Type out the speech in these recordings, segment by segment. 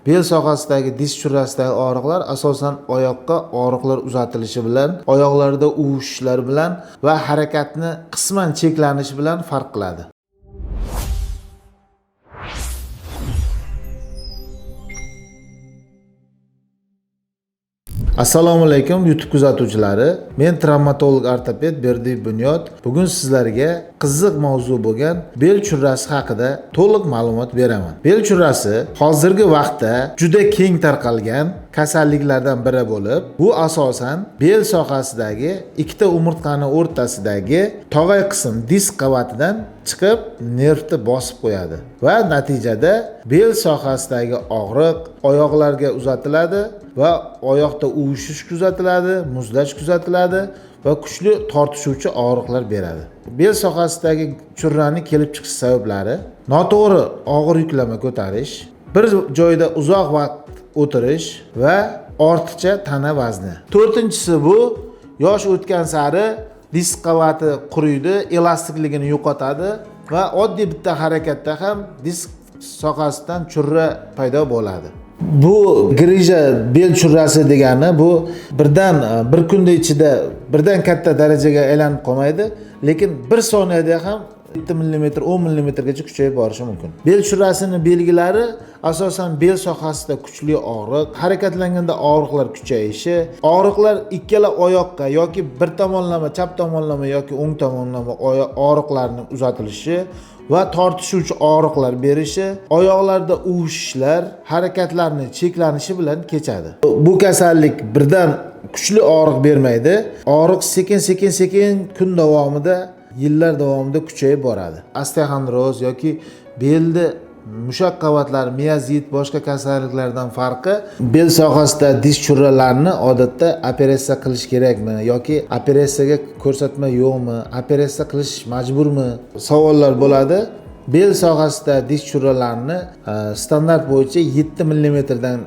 Bel sohasidagi diz churrasidagi og'riqlar asosan oyoqqa og'riqlar uzatilishi bilan, oyoqlarda uvishishlar bilan va harakatni qisman cheklanishi bilan farq qiladi. Assalomu alaykum YouTube kuzatuvchilari. Men travmatolog ortoped Berdiyev Bunyod. Bugun sizlarga qiziq mavzu bo'lgan bel churrasi haqida to'liq ma'lumot beraman. Bel churrasi hozirgi vaqtda juda keng tarqalgan kasalliklardan biri bo'lib, bu asosan bel sohasidagi ikkita umurtqani o'rtasidagi tog'ay qism disk qavatidan chiqib nervni bosib qo'yadi va natijada bel sohasidagi og'riq oyoqlarga uzatiladi va oyoqda uvishish kuzatiladi, muzlash kuzatiladi va kuchli tortishuvchi og'riqlar beradi. Bel sohasidagi churrani kelib chiqish sabablari: noto'g'ri og'ir yuklama ko'tarish, bir joyda uzoq vaqt o'tirish va ortiqcha tana vazni. To'rtinchisi bu yosh o'tgan sari disk qavati quriydi, elastikligini yo'qotadi va oddiy bitta harakatda ham disk sohasidan churra paydo bo'ladi. Bu grija bel churrasi degani bu bir kunda ichida birdan katta darajaga aylanib qolmaydi, lekin bir soniyada ham 7 mm, 10 mm gacha kuchayib borishi mumkin. Bel churrasining belgilari asosan bel sohasida kuchli og'riq, harakatlanganda og'riqlar kuchayishi, og'riqlar ikkala oyoqqa yoki bir tomonlama, chap tomonlama yoki o'ng tomonlama og'riqlarning uzatilishi va tortishuvchi og'riqlar berishi, oyoqlarda uvishishlar, harakatlarning cheklanishi bilan kechadi. Bu kasallik birdan kuchli og'riq bermaydi. Og'riq sekin kun davomida, yillar davomida kuchayib boradi. Osteoxondroz yoki belda mushak qavatlari, miyozit boshqa kasalliklardan farqi, bel sohasida diz churralarini odatda operatsiya qilish kerakmi yoki operatsiyaga ko'rsatma yo'qmi, operatsiya qilish majburmi savollar bo'ladi. Bel sohasida diz churralarini standart bo'yicha 7 mm dan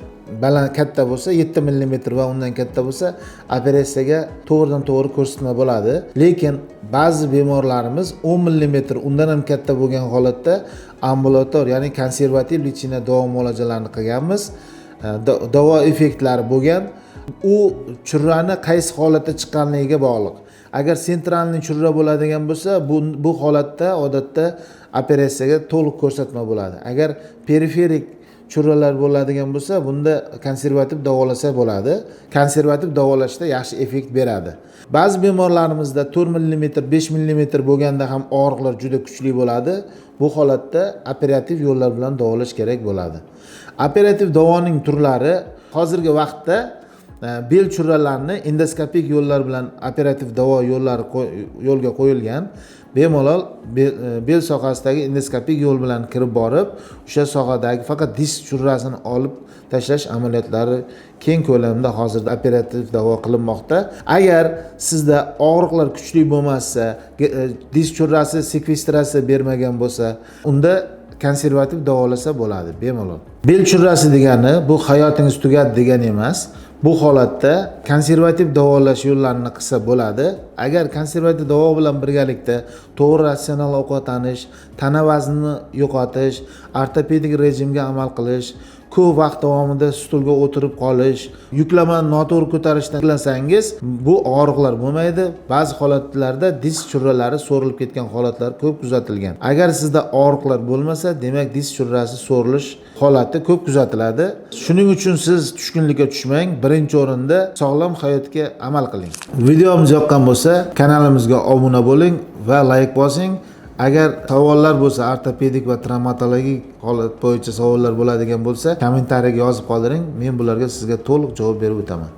baland katta bo'lsa, 7 mm va undan katta bo'lsa operatsiyaga to'g'ridan to'g'ri ko'rsatma bo'ladi. Lekin ba'zi bemorlarimiz 10 mm undan ham katta bo'lgan holatda ambulator, ya'ni konservativ lechina davo muolajalarini qilganmiz. Davo effektlari bo'lgan. U churrani qaysi holatda chiqqanligiga bog'liq. Agar sentralniy churra bo'ladigan bo'lsa, bu holatda odatda operatsiyaga to'liq ko'rsatma bo'ladi. Agar periferik churralar bo'ladigan bo'lsa, bunda konservativ davolasa bo'ladi. Konservativ davolashda yaxshi effekt beradi. Ba'zi bemorlarimizda 4 mm, 5 mm bo'lganda ham og'riqlar juda kuchli bo'ladi. Bu holatda operativ yo'llar bilan davolash kerak bo'ladi. Operativ davoning turlari hozirgi vaqtda bel churralarini endoskopik yo'llar bilan operativ davo yo'llari yo'lga qo'yilgan. Bemalol bel sohasidagi endoskopik yo'l bilan kirib borib, o'sha sohadagi faqat disk churrasini olib tashlash amaliyotlari keng ko'lamda hozirda operativ davo qilinmoqda. Agar sizda og'riqlar kuchli bo'lmasa, disk churrasi sekvestratsiya bermagan bo'lsa, unda konservativ davolasa bo'ladi bemalol. Bel churrasi degani bu hayotingiz tugadi degani emas. Bu holatda konservativ davolash yo'llarini qilsa bo'ladi. Agar konservativ davo bilan birgalikda to'g'ri ratsional ovqatlanish, tana vaznini yo'qotish, ortopedik rejimga amal qilish, ko'p vaqt davomida stulga o'tirib qolish, yuklamani noto'g'ri ko'tarishdan qilsangiz, bu og'riqlar bo'lmaydi. Ba'zi holatlarda disk churralari so'rilib ketgan holatlar ko'p kuzatilgan. Agar sizda og'riqlar bo'lmasa, demak disk churrasi so'rilish holati ko'p kuzatiladi. Shuning uchun siz tushkunlikka tushmang. Birinchi o'rinda sog'lom hayotga amal qiling. Videomiz yoqqan bo'lsa, kanalimizga obuna bo'ling va like bosing. Agar savollar bo'lsa, ortopedik va travmatologik holat bo'yicha savollar bo'ladigan bo'lsa, kommentariyaga yozib qoldiring. Men bularga sizga to'liq javob berib o'taman.